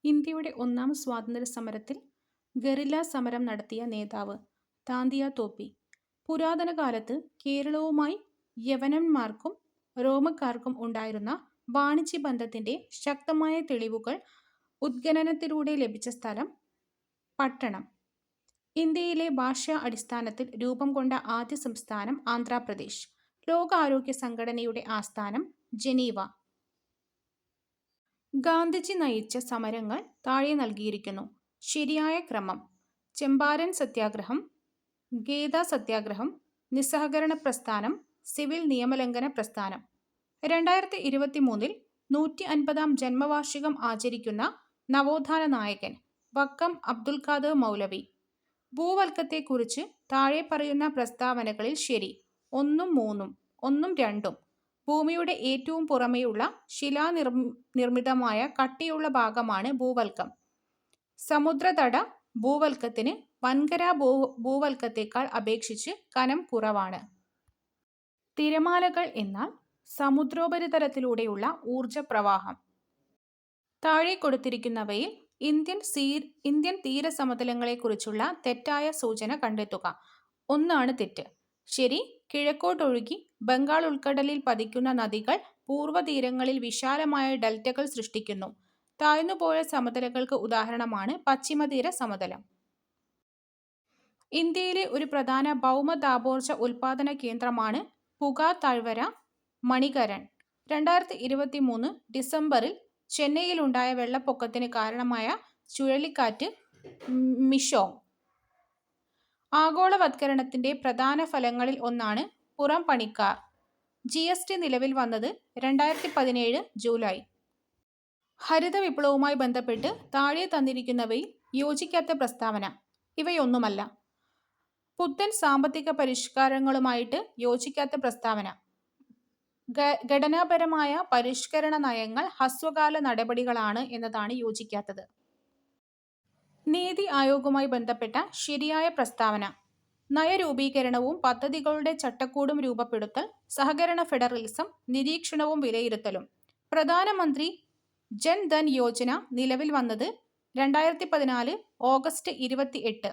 ഇന്ത്യയുടെ ഒന്നാം സ്വാതന്ത്ര്യ സമരത്തിൽ ഗറില്ലാ സമരം നടത്തിയ നേതാവ് താന്തിയ തോപ്പി. പുരാതന കാലത്ത് കേരളവുമായി യവനന്മാർക്കും റോമക്കാർക്കും ഉണ്ടായിരുന്ന വാണിജ്യബന്ധത്തിന്റെ ശക്തമായ തെളിവുകൾ ഉത്ഖനനത്തിലൂടെ ലഭിച്ച സ്ഥലം പട്ടണം. ഇന്ത്യയിലെ ഭാഷാ അടിസ്ഥാനത്തിൽ രൂപം കൊണ്ട ആദ്യ സംസ്ഥാനം ആന്ധ്രാപ്രദേശ്. ലോകാരോഗ്യ സംഘടനയുടെ ആസ്ഥാനം ജനീവ. ഗാന്ധിജി നയിച്ച സമരങ്ങൾ താഴെ നൽകിയിരിക്കുന്നു. ശരിയായ ക്രമം: ചമ്പാരൻ സത്യാഗ്രഹം, ഗേദ സത്യാഗ്രഹം, നിസ്സഹകരണ പ്രസ്ഥാനം, സിവിൽ നിയമലംഘന പ്രസ്ഥാനം. 2023 150-ാം ജന്മവാർഷികം ആചരിക്കുന്ന നവോത്ഥാന നായകൻ വക്കം അബ്ദുൽ ഖാദർ മൗലവി. ഭൂവൽക്കത്തെക്കുറിച്ച് താഴെ പറയുന്ന പ്രസ്താവനകളിൽ ശരി: 1 ഉം 3 ഉം 1 ഉം 2 ഉം. ഭൂമിയുടെ ഏറ്റവും പുറമേയുള്ള ശിലാനിർമ്മിതമായ കട്ടിയുള്ള ഭാഗമാണ് ഭൂവൽക്കം. സമുദ്രതട ഭൂവൽക്കത്തിന് വൻകര ഭൂവൽക്കത്തേക്കാൾ അപേക്ഷിച്ച് കനം കുറവാണ്. തിരമാലകൾ എന്നാൽ സമുദ്രോപരിതലത്തിലൂടെയുള്ള ഊർജപ്രവാഹം. താഴെ കൊടുത്തിരിക്കുന്നവയിൽ ഇന്ത്യൻ തീരസമതലങ്ങളെക്കുറിച്ചുള്ള തെറ്റായ സൂചന കണ്ടെത്തുക. 1 ആണ് തെറ്റ്. ശരി: കിഴക്കോട്ടൊഴുകി ബംഗാൾ ഉൾക്കടലിൽ പതിക്കുന്ന നദികൾ പൂർവതീരങ്ങളിൽ വിശാലമായ ഡെൽറ്റകൾ സൃഷ്ടിക്കുന്നു. താഴ്ന്നുപോയ സമതലങ്ങൾക്ക് ഉദാഹരണമാണ് പശ്ചിമതീര സമതലം. ഇന്ത്യയിലെ ഒരു പ്രധാന ഭൗമതാപോർജ ഉൽപാദന കേന്ദ്രമാണ് പുക താഴ്വര മണികരൺ. 2023 ഡിസംബറിൽ ചെന്നൈയിലുണ്ടായ വെള്ളപ്പൊക്കത്തിന് കാരണമായ ചുഴലിക്കാറ്റ് മിഷോങ്. ആഗോളവത്കരണത്തിന്റെ പ്രധാന ഫലങ്ങളിൽ ഒന്നാണ് പുറംപണിക്കാർ. GST നിലവിൽ വന്നത് 2017 ജൂലൈ. ഹരിത വിപ്ലവവുമായി ബന്ധപ്പെട്ട് താഴെ തന്നിരിക്കുന്നവയിൽ യോജിക്കാത്ത പ്രസ്താവന. ഇവയൊന്നുമല്ല. പുത്തൻ സാമ്പത്തിക പരിഷ്കാരങ്ങളുമായിട്ട് യോജിക്കാത്ത പ്രസ്താവന. ഘടനാപരമായ പരിഷ്കരണ നയങ്ങൾ ഹ്രസ്വകാല നടപടികളാണ് എന്നതാണ് യോജിക്കാത്തത്. നീതി ആയോഗുമായി ബന്ധപ്പെട്ട ശരിയായ പ്രസ്താവന. നയരൂപീകരണവും പദ്ധതികളുടെ ചട്ടക്കൂടും രൂപപ്പെടുത്തൽ, സഹകരണ ഫെഡറലിസം, നിരീക്ഷണവും വിലയിരുത്തലും. പ്രധാനമന്ത്രി ജൻ ധൻ യോജന നിലവിൽ വന്നത് 2014 ഓഗസ്റ്റ് 28.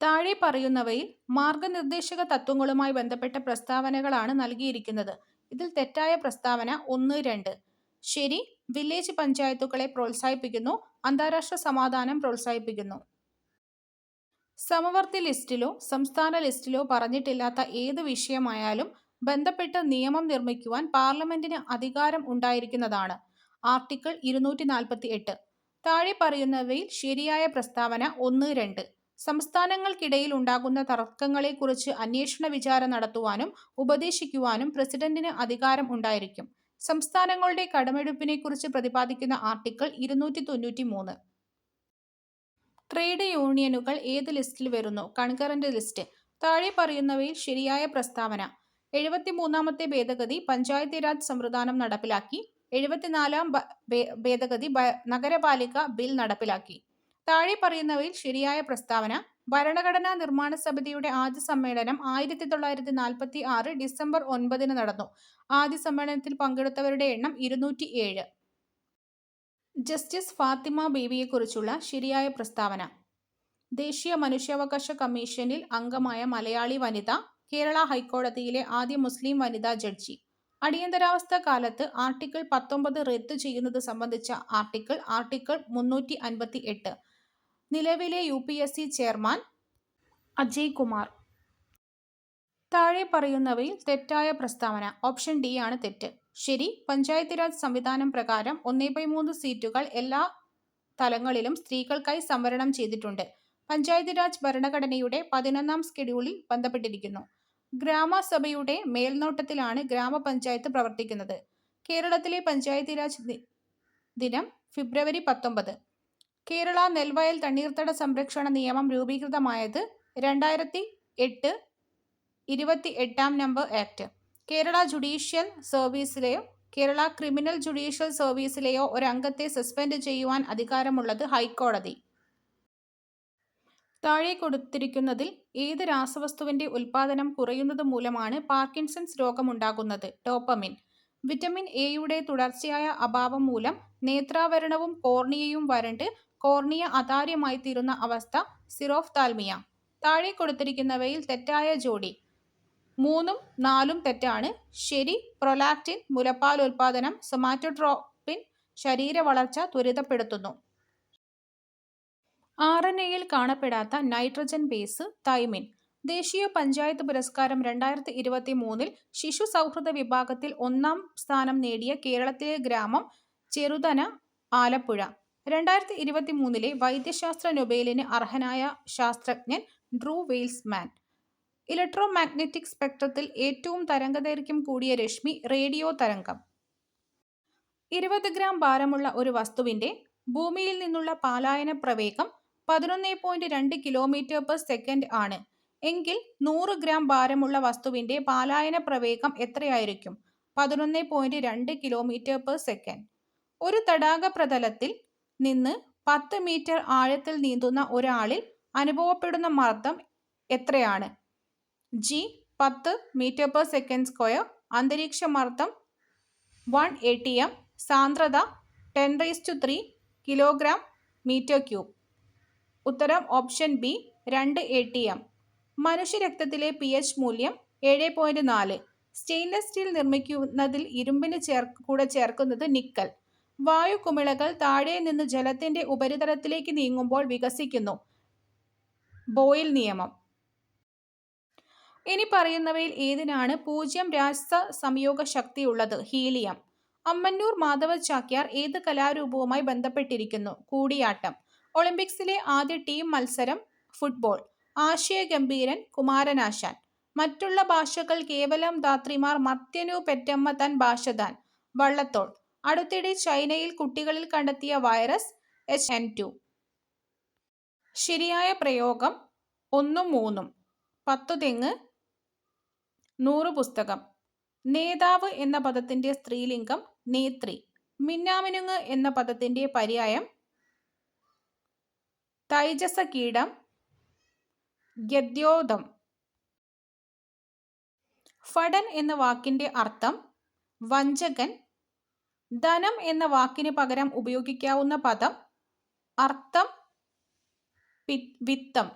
താഴെ പറയുന്നവയിൽ മാർഗനിർദ്ദേശക തത്വങ്ങളുമായി ബന്ധപ്പെട്ട പ്രസ്താവനകളാണ് നൽകിയിരിക്കുന്നത്. ഇതിൽ തെറ്റായ പ്രസ്താവന 1, 2. ശരി: വില്ലേജ് പഞ്ചായത്തുകളെ പ്രോത്സാഹിപ്പിക്കുന്നു. അന്താരാഷ്ട്ര സമാധാനം പ്രോത്സാഹിപ്പിക്കുന്നു. സമവർത്തി ലിസ്റ്റിലോ സംസ്ഥാന ലിസ്റ്റിലോ പറഞ്ഞിട്ടില്ലാത്ത ഏത് വിഷയമായാലും ബന്ധപ്പെട്ട് നിയമം നിർമ്മിക്കുവാൻ പാർലമെന്റിന് അധികാരം ഉണ്ടായിരിക്കുന്നതാണ്. ആർട്ടിക്കിൾ 248. താഴെ പറയുന്നവയിൽ ശരിയായ പ്രസ്താവന 1, 2. സംസ്ഥാനങ്ങൾക്കിടയിൽ ഉണ്ടാകുന്ന തർക്കങ്ങളെക്കുറിച്ച് അന്വേഷണ വിചാരണ നടത്തുവാനും ഉപദേശിക്കുവാനും പ്രസിഡന്റിന് അധികാരം ഉണ്ടായിരിക്കും. സംസ്ഥാനങ്ങളുടെ കടമെടുപ്പിനെക്കുറിച്ച് പ്രതിപാദിക്കുന്ന ആർട്ടിക്കിൾ 293. ട്രേഡ് യൂണിയനുകൾ ഏത് ലിസ്റ്റിൽ വരുന്നു? Concurrent list. താഴെ പറയുന്നവയിൽ ശരിയായ പ്രസ്താവന. 73-ാമത്തെ ഭേദഗതി പഞ്ചായത്ത് രാജ് സംവിധാനം നടപ്പിലാക്കി. 74-ാം ഭേദഗതി നഗരപാലിക ബിൽ നടപ്പിലാക്കി. താഴെ പറയുന്നവയിൽ ശരിയായ പ്രസ്താവന. ഭരണഘടനാ നിർമ്മാണ സമിതിയുടെ ആദ്യ സമ്മേളനം 1946 ഡിസംബർ 9 നടന്നു. ആദ്യ സമ്മേളനത്തിൽ പങ്കെടുത്തവരുടെ എണ്ണം 207. ജസ്റ്റിസ് ഫാത്തിമ ബീവിയെക്കുറിച്ചുള്ള ശരിയായ പ്രസ്താവന. ദേശീയ മനുഷ്യാവകാശ കമ്മീഷനിൽ അംഗമായ മലയാളി വനിത. കേരള ഹൈക്കോടതിയിലെ ആദ്യ മുസ്ലിം വനിതാ ജഡ്ജി. അടിയന്തരാവസ്ഥ കാലത്ത് ആർട്ടിക്കിൾ 19 റദ്ദു ചെയ്യുന്നത് സംബന്ധിച്ച ആർട്ടിക്കിൾ 358. നിലവിലെ UPSC ചെയർമാൻ അജയ് കുമാർ. താഴെ പറയുന്നവയിൽ തെറ്റായ പ്രസ്താവന. ഓപ്ഷൻ ഡി ആണ് തെറ്റ്. ശരി: പഞ്ചായത്ത് രാജ് സംവിധാനം പ്രകാരം 1/3 സീറ്റുകൾ എല്ലാ തലങ്ങളിലും സ്ത്രീകൾക്കായി സംവരണം ചെയ്തിട്ടുണ്ട്. പഞ്ചായത്ത് രാജ് ഭരണഘടനയുടെ 11-ാം ഷെഡ്യൂളിൽ ബന്ധപ്പെട്ടിരിക്കുന്നു. ഗ്രാമസഭയുടെ മേൽനോട്ടത്തിലാണ് ഗ്രാമപഞ്ചായത്ത് പ്രവർത്തിക്കുന്നത്. കേരളത്തിലെ പഞ്ചായത്ത് രാജ് ദിനം ഫെബ്രുവരി 19. കേരള നെൽവയൽ തണ്ണീർത്തട സംരക്ഷണ നിയമം രൂപീകൃതമായത് 2008 28-ാം നമ്പർ ആക്ട്. കേരള ജുഡീഷ്യൽ സർവീസിലെയോ കേരള ക്രിമിനൽ ജുഡീഷ്യൽ സർവീസിലെയോ ഒരംഗത്തെ സസ്പെൻഡ് ചെയ്യുവാൻ അധികാരമുള്ളത് ഹൈക്കോടതി. താഴെ കൊടുത്തിരിക്കുന്നതിൽ ഏത് രാസവസ്തുവിന്റെ ഉൽപാദനം കുറയുന്നത് മൂലമാണ് പാർക്കിൻസൺസ് രോഗമുണ്ടാകുന്നത്? ഡോപ്പമിൻ. വിറ്റമിൻ എയുടെ തുടർച്ചയായ അഭാവം മൂലം നേത്രാവരണവും കോർണിയയും വരണ്ട് കോർണിയ അതാര്യമായിത്തീരുന്ന അവസ്ഥ സിറോഫ്താൽമിയ. താഴെ കൊടുത്തിരിക്കുന്നവയിൽ തെറ്റായ ജോഡി. 3ഉം 4ഉം തെറ്റാണ്. ശരി. പ്രൊലാക്റ്റിൻ മുലപ്പാലുൽപാദനം, സൊമാറ്റോട്രോപിൻ ശരീരവളർച്ച ത്വരിതപ്പെടുത്തുന്നു. RNA-യിൽ കാണപ്പെടാത്ത നൈട്രജൻ ബേസ് തൈമിൻ. ദേശീയ പഞ്ചായത്ത് പുരസ്കാരം 2023 ശിശു സൗഹൃദ വിഭാഗത്തിൽ 1ാം സ്ഥാനം നേടിയ കേരളത്തിലെ ഗ്രാമം ചെറുതന, ആലപ്പുഴ. 2023 വൈദ്യശാസ്ത്ര നൊബേലിന് അർഹനായ ശാസ്ത്രജ്ഞൻ ഡ്രൂ വെയിൽസ്മാൻ. ഇലക്ട്രോമാഗ്നറ്റിക് സ്പെക്ട്രത്തിൽ ഏറ്റവും തരംഗദൈർഘ്യം കൂടിയ രശ്മി റേഡിയോ തരംഗം. 20 ഗ്രാം ഭാരമുള്ള ഒരു വസ്തുവിന്റെ ഭൂമിയിൽ നിന്നുള്ള പലായന പ്രവേഗം 11.2 km/s ആണ്. എങ്കിൽ 100 ഗ്രാം ഭാരമുള്ള വസ്തുവിന്റെ പലായന പ്രവേഗം എത്രയായിരിക്കും? 11.2 km/s. ഒരു തടാക പ്രതലത്തിൽ നിന്ന് 10 മീറ്റർ ആഴത്തിൽ നീന്തുന്ന ഒരാളിൽ അനുഭവപ്പെടുന്ന മർദ്ദം എത്രയാണ്? G 10 m/s². അന്തരീക്ഷ മർദ്ദം 1 atm. സാന്ദ്രത 10³ kg/m³. ഉത്തരം ഓപ്ഷൻ ബി 2 atm. മനുഷ്യരക്തത്തിലെ pH മൂല്യം 7.4. സ്റ്റെയിൻലെസ് സ്റ്റീൽ നിർമ്മിക്കുന്നതിൽ ഇരുമ്പിന് കൂടെ ചേർക്കുന്നത് നിക്കൽ. വായു കുമിളകൾ താഴെ നിന്ന് ജലത്തിന്റെ ഉപരിതലത്തിലേക്ക് നീങ്ങുമ്പോൾ വികസിക്കുന്നു. ബോയിൽ നിയമം. ഇനി പറയുന്നവയിൽ ഏതിനാണ് 0 രാസസംയോഗ ശക്തിയുള്ളത്? ഹീലിയം. അമ്മന്നൂർ മാധവ ചാക്യാർ ഏത് കലാരൂപവുമായി ബന്ധപ്പെട്ടിരിക്കുന്നു? കൂടിയാട്ടം. ഒളിമ്പിക്സിലെ ആദ്യ ടീം മത്സരം ഫുട്ബോൾ. ആശയഗംഭീരൻ കുമാരനാശാൻ. മറ്റുള്ള ഭാഷകൾ കേവലം ധാത്രിമാർ മർത്യനു പെറ്റമ്മ തൻ ഭാഷതാൻ. വള്ളത്തോൾ. അടുത്തിടെ ചൈനയിൽ കുട്ടികളിൽ കണ്ടെത്തിയ വൈറസ് HN2. ശരിയായ പ്രയോഗം 1ഉം 3ഉം. 10 തെങ്ങ് 100 പുസ്തകം. നേതാവ് എന്ന പദത്തിന്റെ സ്ത്രീലിംഗം നേത്രി. മിന്നാമിനുങ്ങ് എന്ന പദത്തിന്റെ പര്യായം തൈജസകീടം, ഗദ്യോതം. ഫടൻ എന്ന വാക്കിന്റെ അർത്ഥം വഞ്ചകൻ. ധനം എന്ന വാക്കിന് പകരം ഉപയോഗിക്കാവുന്ന പദം അർത്ഥം വിത്തം.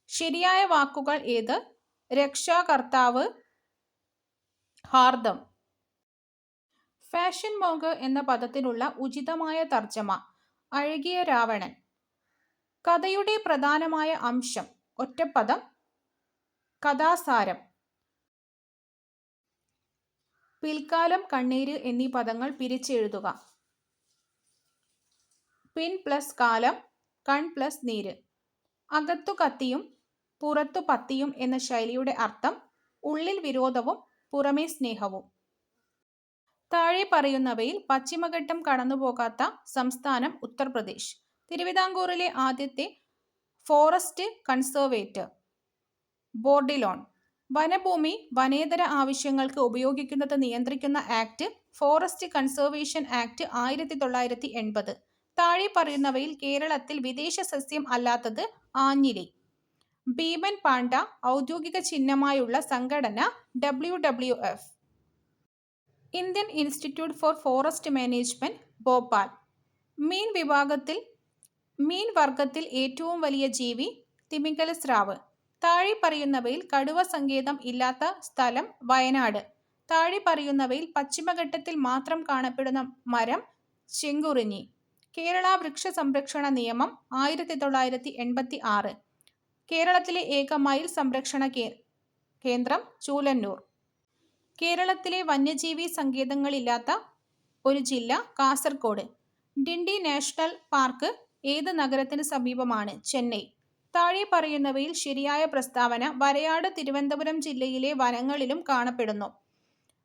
ശരിയായ വാക്കുകൾ ഏത്? രക്ഷാകർത്താവ്, ഹാർദം. ഫാഷൻ മോങ്ക് എന്ന പദത്തിനുള്ള ഉചിതമായ തർജ്ജമ അഴകിയ രാവണൻ. കഥയുടെ പ്രധാനമായ അംശം ഒറ്റപ്പദം കഥാസാരം. പിൽക്കാലം, കണ്ണീര് എന്നീ പദങ്ങൾ പിരിച്ചെഴുതുക. പിൻ പ്ലസ് കാലം, കൺ പ്ലസ് നീര്. അകത്തു കത്തിയും പുറത്തു പത്തിയും എന്ന ശൈലിയുടെ അർത്ഥം ഉള്ളിൽ വിരോധവും പുറമേ സ്നേഹവും. താഴെ പറയുന്നവയിൽ പശ്ചിമഘട്ടം കടന്നുപോകാത്ത സംസ്ഥാനം ഉത്തർപ്രദേശ്. തിരുവിതാംകൂറിലെ ആദ്യത്തെ ഫോറസ്റ്റ് കൺസർവേറ്റർ ബോർഡിലോൺ. വനഭൂമി വനേതര ആവശ്യങ്ങൾക്ക് ഉപയോഗിക്കുന്നത് നിയന്ത്രിക്കുന്ന ആക്ട് ഫോറസ്റ്റ് കൺസർവേഷൻ ആക്ട് 1980. താഴെ പറയുന്നവയിൽ കേരളത്തിൽ വിദേശ സസ്യം അല്ലാത്തത് ആഞ്ഞിലി. ഭീമൻ പാണ്ട ഔദ്യോഗിക ചിഹ്നമായുള്ള സംഘടന WWF. Indian institute for forest management Bhopal. മീൻ വർഗത്തിൽ ഏറ്റവും വലിയ ജീവി തിമിംഗല സ്രാവ്. താഴെ പറയുന്നവയിൽ കടുവ സങ്കേതം ഇല്ലാത്ത സ്ഥലം വയനാട്. താഴെ പറയുന്നവയിൽ പശ്ചിമഘട്ടത്തിൽ മാത്രം കാണപ്പെടുന്ന മരം ചെങ്കുറിഞ്ഞി. കേരള വൃക്ഷ സംരക്ഷണ നിയമം 1986. കേരളത്തിലെ ഏക മയിൽ സംരക്ഷണ കേന്ദ്രം ചൂലന്നൂർ. കേരളത്തിലെ വന്യജീവി സങ്കേതങ്ങളില്ലാത്ത ഒരു ജില്ല കാസർഗോഡ്. ഡിണ്ടി നാഷണൽ പാർക്ക് ഏത് നഗരത്തിന് സമീപമാണ്? ചെന്നൈ. താഴെ പറയുന്നവയിൽ ശരിയായ പ്രസ്താവന വരയാട് തിരുവനന്തപുരം ജില്ലയിലെ വനങ്ങളിലും കാണപ്പെടുന്നു.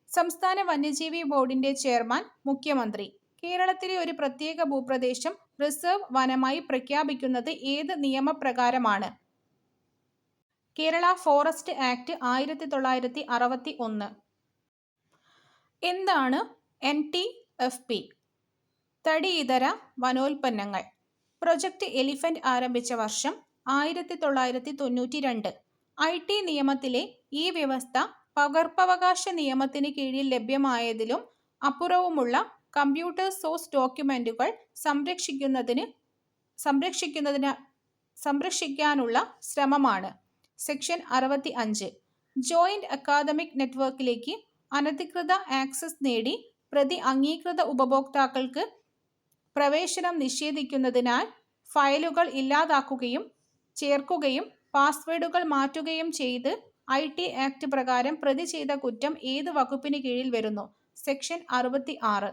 സംസ്ഥാന വന്യജീവി ബോർഡിന്റെ ചെയർമാൻ മുഖ്യമന്ത്രി. കേരളത്തിലെ ഒരു പ്രത്യേക ഭൂപ്രദേശം റിസർവ് വനമായി പ്രഖ്യാപിക്കുന്നത് ഏത് നിയമപ്രകാരമാണ്? Kerala forest act 1961. എന്താണ് NTFP? തടിയിതര വനോൽപ്പന്നങ്ങൾ. പ്രൊജക്ട് എലിഫന്റ് ആരംഭിച്ച വർഷം 1992. IT നിയമത്തിലെ ഈ വ്യവസ്ഥ പകർപ്പവകാശ നിയമത്തിന് കീഴിൽ ലഭ്യമായതിലും അപ്പുറവുമുള്ള കമ്പ്യൂട്ടർ സോഴ്സ് ഡോക്യുമെന്റുകൾ സംരക്ഷിക്കാനുള്ള ശ്രമമാണ്. സെക്ഷൻ 65. ജോയിന്റ് അക്കാദമിക് നെറ്റ്വർക്കിലേക്ക് അനധികൃത ആക്സസ് നേടി പ്രതി അംഗീകൃത ഉപഭോക്താക്കൾക്ക് പ്രവേശനം നിഷേധിക്കുന്നതിനാൽ ഫയലുകൾ ഇല്ലാതാക്കുകയും ചേർക്കുകയും പാസ്വേഡുകൾ മാറ്റുകയും ചെയ്ത് ഐ.ടി ആക്ട് പ്രകാരം പ്രതി ചെയ്ത കുറ്റം ഏത് വകുപ്പിന് കീഴിൽ വരുന്നു? സെക്ഷൻ 66.